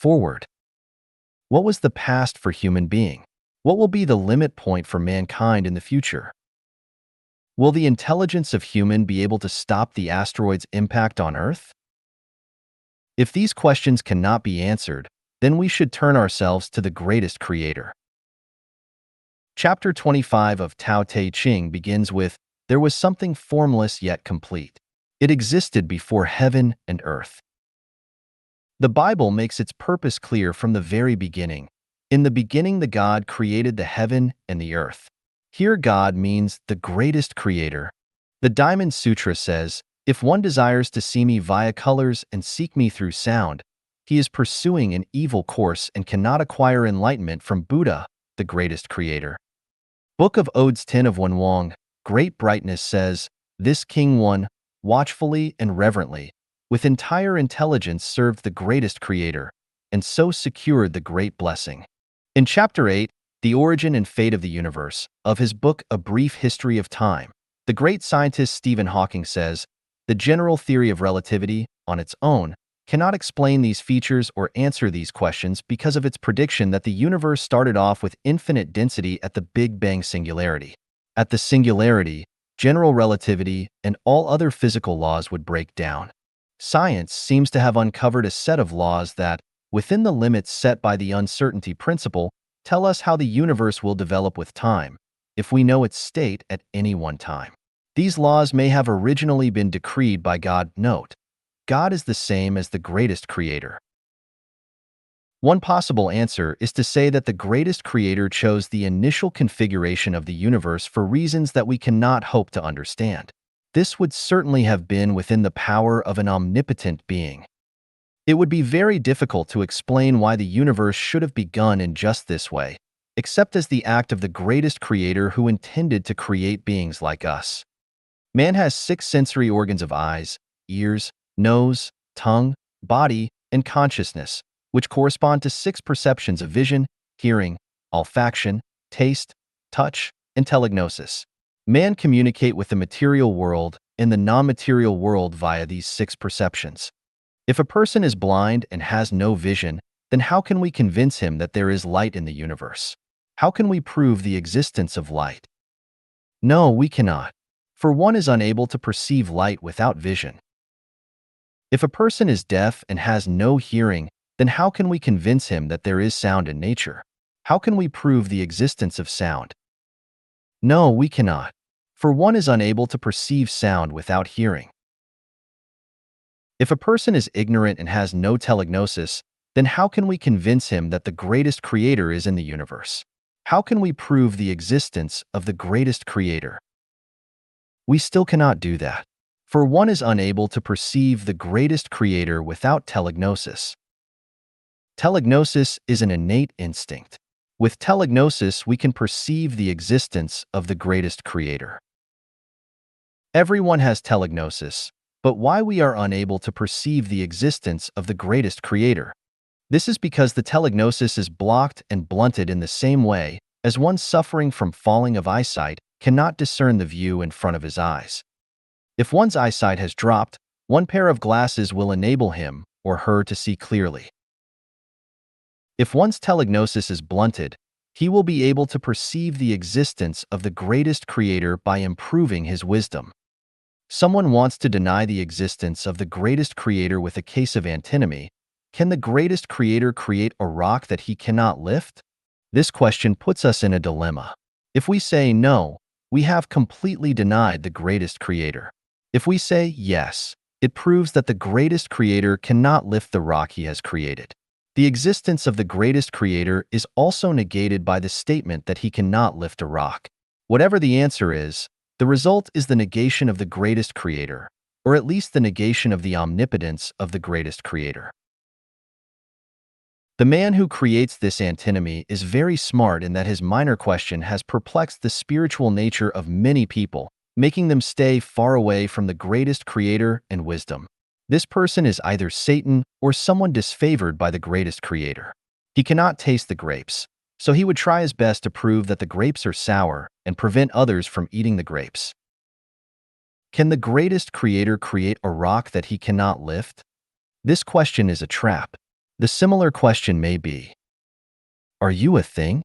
Foreword. What was the past for human being? What will be the limit point for mankind in the future? Will the intelligence of human be able to stop the asteroid's impact on Earth? If these questions cannot be answered, then we should turn ourselves to the greatest creator. Chapter 25 of Tao Te Ching begins with, "There was something formless yet complete. It existed before heaven and earth." The Bible makes its purpose clear from the very beginning. In the beginning, the God created the heaven and the earth. Here, God means the greatest creator. The Diamond Sutra says, "If one desires to see me via colors and seek me through sound, he is pursuing an evil course and cannot acquire enlightenment from Buddha, the greatest creator." Book of Odes 10 of Wenwang, Great Brightness says, "This King One, watchfully and reverently, with entire intelligence served the greatest creator, and so secured the great blessing." In Chapter 8, The Origin and Fate of the Universe, of his book A Brief History of Time, the great scientist Stephen Hawking says, "The general theory of relativity, on its own, cannot explain these features or answer these questions because of its prediction that the universe started off with infinite density at the Big Bang singularity. At the singularity, general relativity and all other physical laws would break down. Science seems to have uncovered a set of laws that, within the limits set by the uncertainty principle, tell us how the universe will develop with time, if we know its state at any one time. These laws may have originally been decreed by God. Note, God is the same as the greatest creator. One possible answer is to say that the greatest creator chose the initial configuration of the universe for reasons that we cannot hope to understand. This would certainly have been within the power of an omnipotent being. It would be very difficult to explain why the universe should have begun in just this way, except as the act of the greatest creator who intended to create beings like us. Man has 6 sensory organs of eyes, ears, nose, tongue, body, and consciousness, which correspond to 6 perceptions of vision, hearing, olfaction, taste, touch, and telegnosis. Man communicate with the material world and the non-material world via these 6 perceptions. If a person is blind and has no vision, then how can we convince him that there is light in the universe? How can we prove the existence of light? No, we cannot, for one is unable to perceive light without vision. If a person is deaf and has no hearing, then how can we convince him that there is sound in nature? How can we prove the existence of sound? No, we cannot, for one is unable to perceive sound without hearing. If a person is ignorant and has no telegnosis, then how can we convince him that the greatest creator is in the universe? How can we prove the existence of the greatest creator? We still cannot do that, for one is unable to perceive the greatest creator without telegnosis. Telegnosis is an innate instinct. With telegnosis, we can perceive the existence of the greatest creator. Everyone has telegnosis, but why we are unable to perceive the existence of the greatest creator? This is because the telegnosis is blocked and blunted in the same way as one suffering from falling of eyesight cannot discern the view in front of his eyes. If one's eyesight has dropped, one pair of glasses will enable him or her to see clearly. If one's telegnosis is blunted, he will be able to perceive the existence of the greatest creator by improving his wisdom. Someone wants to deny the existence of the greatest creator with a case of antinomy. Can the greatest creator create a rock that he cannot lift? This question puts us in a dilemma. If we say no, we have completely denied the greatest creator. If we say yes, it proves that the greatest creator cannot lift the rock he has created. The existence of the greatest creator is also negated by the statement that he cannot lift a rock. Whatever the answer is, the result is the negation of the greatest creator, or at least the negation of the omnipotence of the greatest creator. The man who creates this antinomy is very smart in that his minor question has perplexed the spiritual nature of many people, making them stay far away from the greatest creator and wisdom. This person is either Satan or someone disfavored by the greatest creator. He cannot taste the grapes, so he would try his best to prove that the grapes are sour and prevent others from eating the grapes. Can the greatest creator create a rock that he cannot lift? This question is a trap. The similar question may be, are you a thing?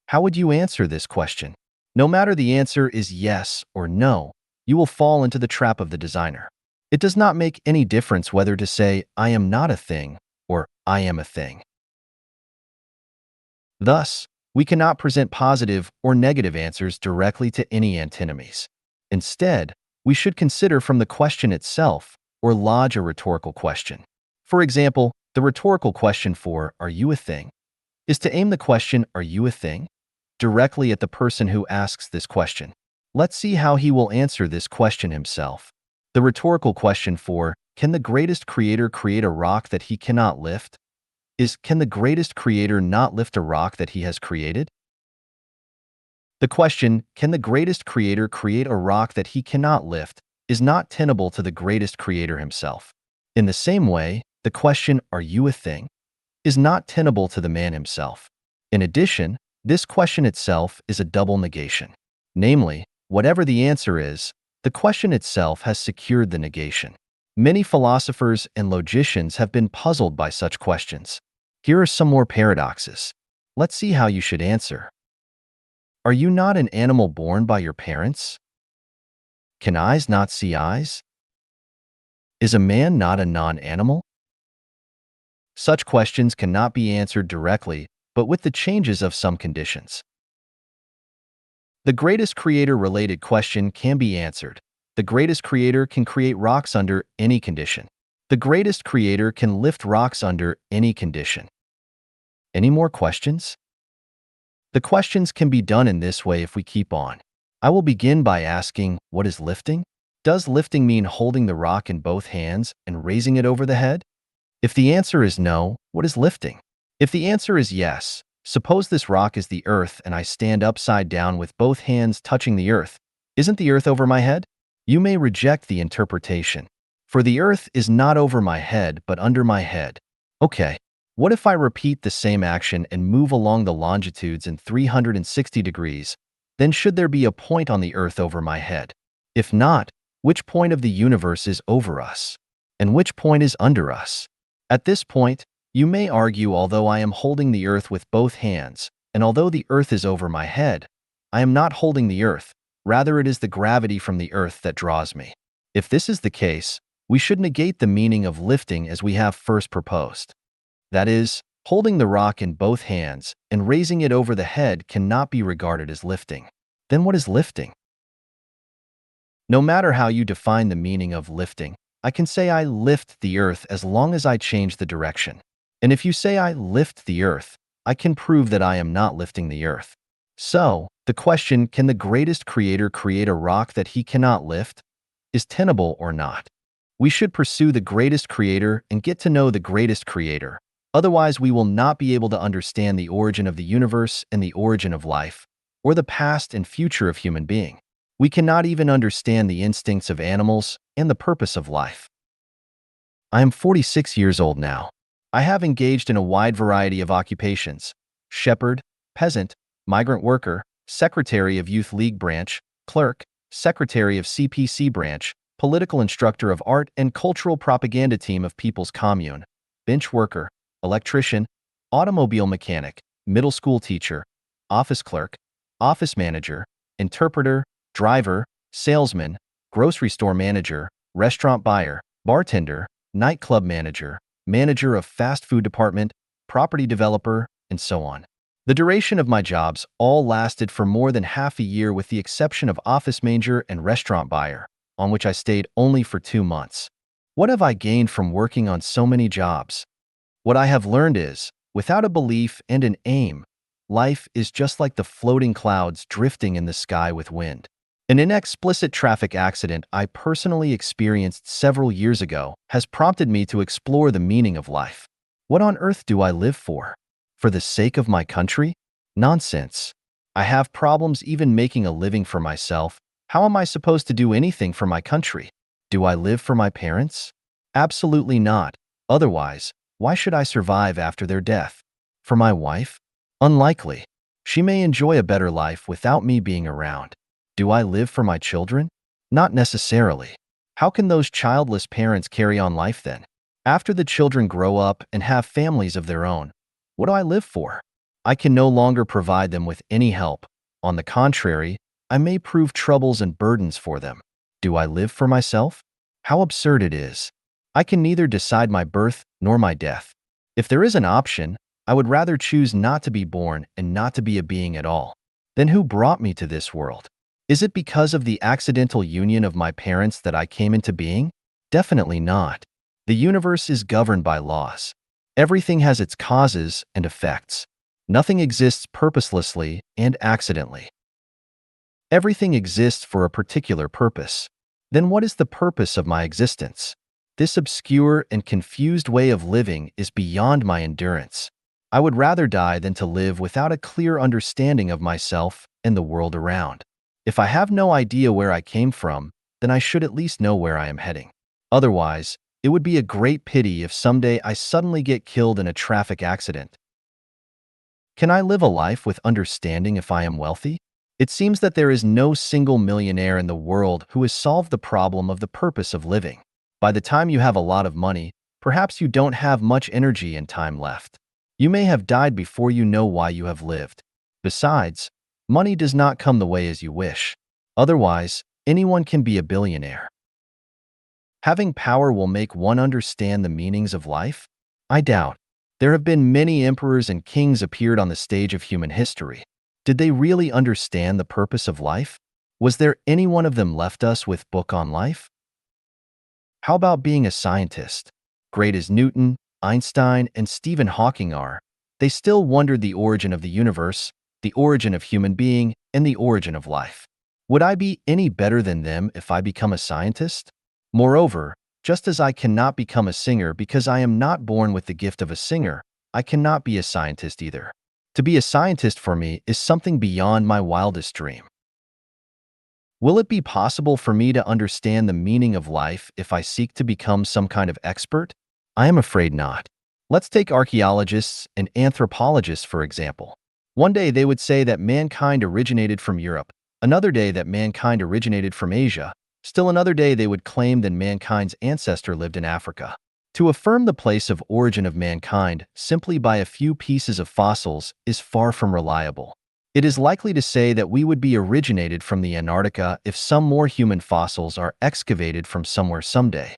How would you answer this question? No matter the answer is yes or no, you will fall into the trap of the designer. It does not make any difference whether to say, I am not a thing, or I am a thing. Thus, we cannot present positive or negative answers directly to any antinomies. Instead, we should consider from the question itself or lodge a rhetorical question. For example, the rhetorical question for, are you a thing, is to aim the question, are you a thing, directly at the person who asks this question. Let's see how he will answer this question himself. The rhetorical question for, can the greatest creator create a rock that he cannot lift, is, can the greatest creator not lift a rock that he has created? The question, can the greatest creator create a rock that he cannot lift, is not tenable to the greatest creator himself. In the same way, the question, are you a thing, is not tenable to the man himself. In addition, this question itself is a double negation. Namely, whatever the answer is, the question itself has secured the negation. Many philosophers and logicians have been puzzled by such questions. Here are some more paradoxes. Let's see how you should answer. Are you not an animal born by your parents? Can eyes not see eyes? Is a man not a non-animal? Such questions cannot be answered directly, but with the changes of some conditions. The greatest creator-related question can be answered. The greatest creator can create rocks under any condition. The greatest creator can lift rocks under any condition. Any more questions? The questions can be done in this way if we keep on. I will begin by asking, what is lifting? Does lifting mean holding the rock in both hands and raising it over the head? If the answer is no, what is lifting? If the answer is yes, suppose this rock is the earth and I stand upside down with both hands touching the earth. Isn't the earth over my head? You may reject the interpretation. For the earth is not over my head, but under my head. Okay, what if I repeat the same action and move along the longitudes in 360 degrees? Then should there be a point on the earth over my head? If not, which point of the universe is over us? And which point is under us? At this point, you may argue, although I am holding the earth with both hands, and although the earth is over my head, I am not holding the earth, rather it is the gravity from the earth that draws me. If this is the case, we should negate the meaning of lifting as we have first proposed. That is, holding the rock in both hands and raising it over the head cannot be regarded as lifting. Then what is lifting? No matter how you define the meaning of lifting, I can say I lift the earth as long as I change the direction. And if you say I lift the earth, I can prove that I am not lifting the earth. So, the question, can the greatest creator create a rock that he cannot lift, is tenable or not? We should pursue the greatest creator and get to know the greatest creator. Otherwise, we will not be able to understand the origin of the universe and the origin of life, or the past and future of human being. We cannot even understand the instincts of animals and the purpose of life. I am 46 years old now. I have engaged in a wide variety of occupations: shepherd, peasant, migrant worker, secretary of Youth League branch, clerk, secretary of CPC branch, political instructor of art and cultural propaganda team of People's Commune, bench worker, electrician, automobile mechanic, middle school teacher, office clerk, office manager, interpreter, driver, salesman, grocery store manager, restaurant buyer, bartender, nightclub manager, manager of fast food department, property developer, and so on. The duration of my jobs all lasted for more than half a year, with the exception of office manager and restaurant buyer, on which I stayed only for 2 months. What have I gained from working on so many jobs? What I have learned is, without a belief and an aim, life is just like the floating clouds drifting in the sky with wind. An inexplicit traffic accident I personally experienced several years ago has prompted me to explore the meaning of life. What on earth do I live for? For the sake of my country? Nonsense. I have problems even making a living for myself. How am I supposed to do anything for my country? Do I live for my parents? Absolutely not. Otherwise, why should I survive after their death? For my wife? Unlikely. She may enjoy a better life without me being around. Do I live for my children? Not necessarily. How can those childless parents carry on life then? After the children grow up and have families of their own, what do I live for? I can no longer provide them with any help. On the contrary, I may prove troubles and burdens for them. Do I live for myself? How absurd it is. I can neither decide my birth nor my death. If there is an option, I would rather choose not to be born and not to be a being at all. Then who brought me to this world? Is it because of the accidental union of my parents that I came into being? Definitely not. The universe is governed by laws. Everything has its causes and effects. Nothing exists purposelessly and accidentally. Everything exists for a particular purpose. Then what is the purpose of my existence? This obscure and confused way of living is beyond my endurance. I would rather die than to live without a clear understanding of myself and the world around. If I have no idea where I came from, then I should at least know where I am heading. Otherwise, it would be a great pity if someday I suddenly get killed in a traffic accident. Can I live a life with understanding if I am wealthy? It seems that there is no single millionaire in the world who has solved the problem of the purpose of living. By the time you have a lot of money, perhaps you don't have much energy and time left. You may have died before you know why you have lived. Besides, money does not come the way as you wish. Otherwise, anyone can be a billionaire. Having power will make one understand the meanings of life? I doubt. There have been many emperors and kings appeared on the stage of human history. Did they really understand the purpose of life? Was there any one of them left us with book on life? How about being a scientist? Great as Newton, Einstein, and Stephen Hawking are, they still wondered the origin of the universe, the origin of human being, and the origin of life. Would I be any better than them if I become a scientist? Moreover, just as I cannot become a singer because I am not born with the gift of a singer, I cannot be a scientist either. To be a scientist for me is something beyond my wildest dream. Will it be possible for me to understand the meaning of life if I seek to become some kind of expert? I am afraid not. Let's take archaeologists and anthropologists, for example. One day they would say that mankind originated from Europe, another day that mankind originated from Asia, still another day they would claim that mankind's ancestor lived in Africa. To affirm the place of origin of mankind simply by a few pieces of fossils is far from reliable. It is likely to say that we would be originated from the Antarctica if some more human fossils are excavated from somewhere someday.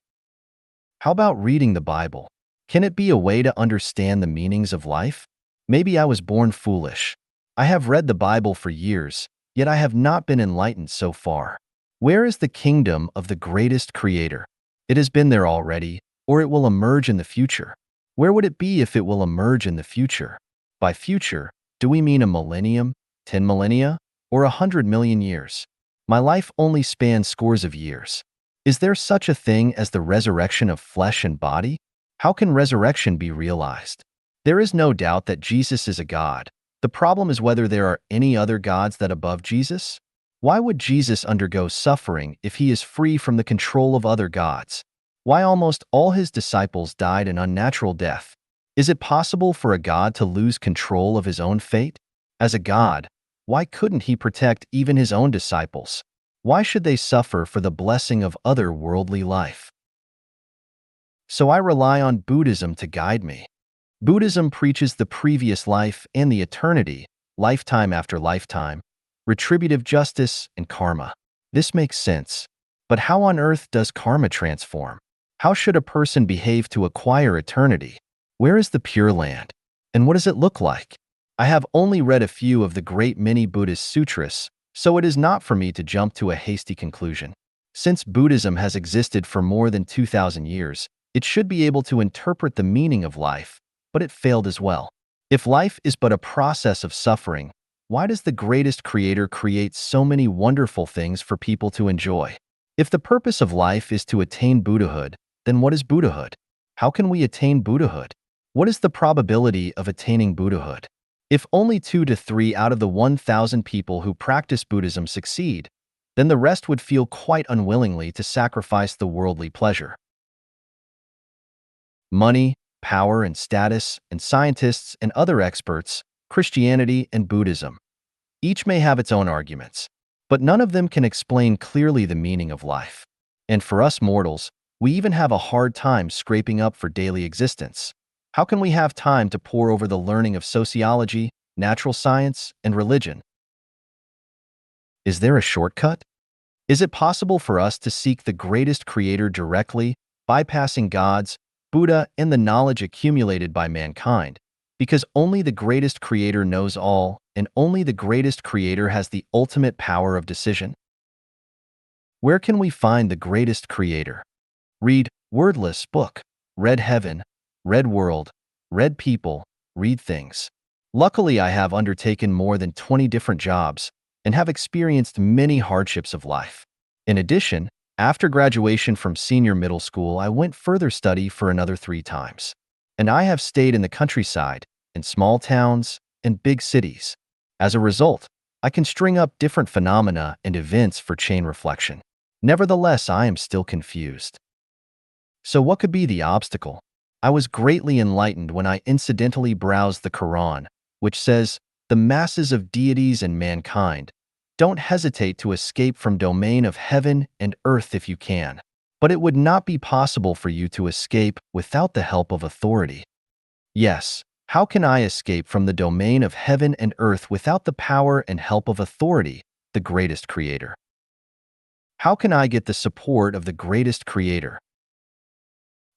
How about reading the Bible? Can it be a way to understand the meanings of life? Maybe I was born foolish. I have read the Bible for years, yet I have not been enlightened so far. Where is the kingdom of the greatest creator? It has been there already, or it will emerge in the future. Where would it be if it will emerge in the future? By future, do we mean a millennium, 10 millennia, or 100 million years? My life only spans scores of years. Is there such a thing as the resurrection of flesh and body? How can resurrection be realized? There is no doubt that Jesus is a God. The problem is whether there are any other gods that above Jesus? Why would Jesus undergo suffering if he is free from the control of other gods? Why almost all his disciples died an unnatural death? Is it possible for a God to lose control of his own fate? As a God, why couldn't he protect even his own disciples? Why should they suffer for the blessing of other worldly life? So I rely on Buddhism to guide me. Buddhism preaches the previous life and the eternity, lifetime after lifetime, retributive justice and karma. This makes sense. But how on earth does karma transform? How should a person behave to acquire eternity? Where is the Pure Land? And what does it look like? I have only read a few of the great many Buddhist sutras, so it is not for me to jump to a hasty conclusion. Since Buddhism has existed for more than 2,000 years, it should be able to interpret the meaning of life, but it failed as well. If life is but a process of suffering, why does the greatest creator create so many wonderful things for people to enjoy? If the purpose of life is to attain Buddhahood, then what is Buddhahood? How can we attain Buddhahood? What is the probability of attaining Buddhahood? If only 2 to 3 out of the 1,000 people who practice Buddhism succeed, then the rest would feel quite unwillingly to sacrifice the worldly pleasure. Money, power and status, and scientists and other experts, Christianity and Buddhism. Each may have its own arguments, but none of them can explain clearly the meaning of life. And for us mortals, We even have a hard time scraping up for daily existence. How can we have time to pore over the learning of sociology, natural science, and religion? Is there a shortcut? Is it possible for us to seek the greatest creator directly, bypassing gods, Buddha, and the knowledge accumulated by mankind? Because only the greatest creator knows all, and only the greatest creator has the ultimate power of decision. Where can we find the greatest creator? Read Wordless book, Read Heaven, Read World, Read People, Read Things. Luckily, I have undertaken more than 20 different jobs and have experienced many hardships of life. In addition, after graduation from senior middle school, I went further study for another 3 times. And I have stayed in the countryside, in small towns, and big cities. As a result, I can string up different phenomena and events for chain reflection. Nevertheless, I am still confused. So what could be the obstacle? I was greatly enlightened when I incidentally browsed the Quran, which says, "The masses of deities and mankind, don't hesitate to escape from domain of heaven and earth if you can. But it would not be possible for you to escape without the help of authority." Yes, how can I escape from the domain of heaven and earth without the power and help of authority, the greatest creator? How can I get the support of the greatest creator?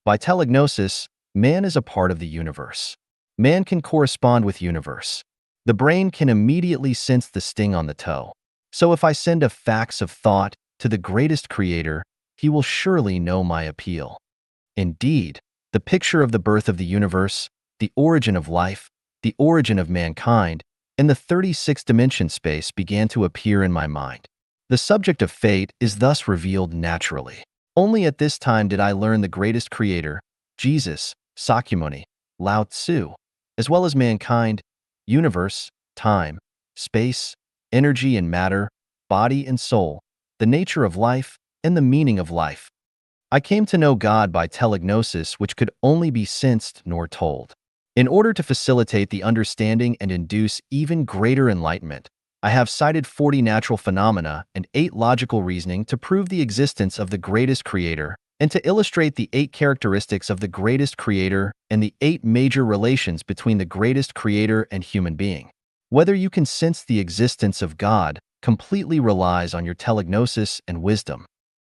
By telegnosis, man is a part of the universe. Man can correspond with universe. The brain can immediately sense the sting on the toe. So if I send a fax of thought to the greatest creator, he will surely know my appeal. Indeed, the picture of the birth of the universe, the origin of life, the origin of mankind, and the 36-dimension space began to appear in my mind. The subject of fate is thus revealed naturally. Only at this time did I learn the greatest creator, Jesus, Sakyamuni, Lao Tzu, as well as mankind, universe, time, space, energy and matter, body and soul, the nature of life, and the meaning of life. I came to know God by telegnosis, which could only be sensed nor told. In order to facilitate the understanding and induce even greater enlightenment, I have cited 40 natural phenomena and 8 logical reasoning to prove the existence of the greatest creator and to illustrate the 8 characteristics of the greatest creator and the 8 major relations between the greatest creator and human being. Whether you can sense the existence of God completely relies on your telegnosis and wisdom.